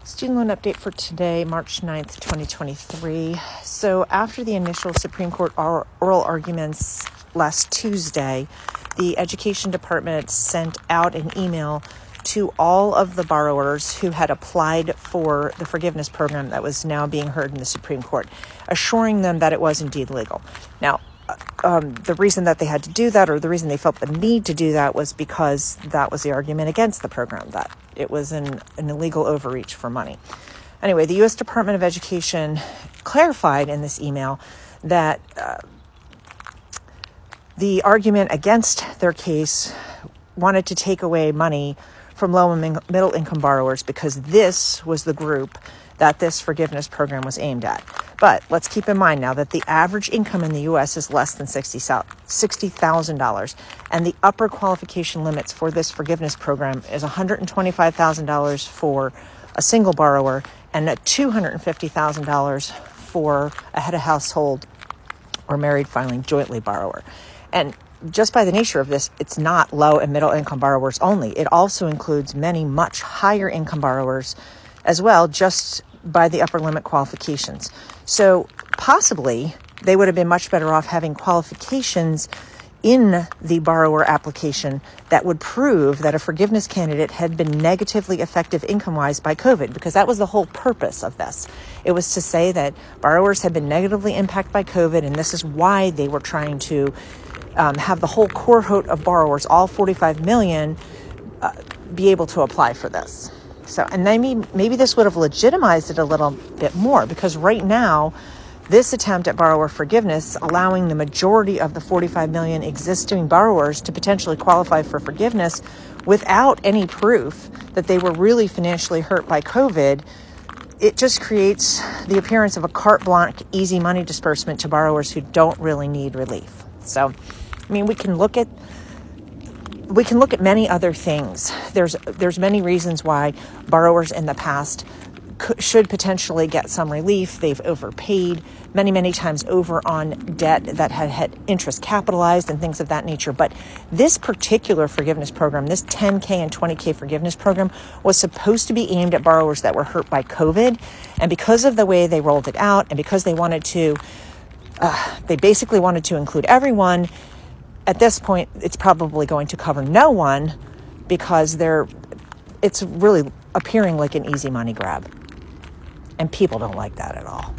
Student loan update for today, March 9th, 2023. So after the initial Supreme Court oral arguments last Tuesday, the Education Department sent out an email to all of the borrowers who had applied for the forgiveness program that was now being heard in the Supreme Court, assuring them that it was indeed legal. Now, the reason that they had to do that, or the reason they felt the need to do that, was because that was the argument against the program, that it was an illegal overreach for money. Anyway, the U.S. Department of Education clarified in this email that the argument against their case wanted to take away money from low and middle income borrowers because this was the group that this forgiveness program was aimed at. But let's keep in mind now that the average income in the U.S. is less than $60,000, and the upper qualification limits for this forgiveness program is $125,000 for a single borrower and $250,000 for a head of household or married filing jointly borrower. And just by the nature of this, it's not low and middle income borrowers only. It also includes many much higher income borrowers as well, just by the upper limit qualifications. So possibly they would have been much better off having qualifications in the borrower application that would prove that a forgiveness candidate had been negatively affected income-wise by COVID, because that was the whole purpose of this. It was to say that borrowers had been negatively impacted by COVID, and this is why they were trying to have the whole cohort of borrowers, all 45 million, be able to apply for this. So, and maybe this would have legitimized it a little bit more, because right now, this attempt at borrower forgiveness, allowing the majority of the 45 million existing borrowers to potentially qualify for forgiveness without any proof that they were really financially hurt by COVID, it just creates the appearance of a carte blanche, easy money disbursement to borrowers who don't really need relief. So, I mean, we can look at many other things. There's many reasons why borrowers in the past should potentially get some relief. They've overpaid many times over on debt that had interest capitalized and things of that nature. But this particular forgiveness program, this 10K and 20K forgiveness program, was supposed to be aimed at borrowers that were hurt by COVID. And because of the way they rolled it out, and because they basically wanted to include everyone, at this point, it's probably going to cover no one, because it's really appearing like an easy money grab. And people don't like that at all.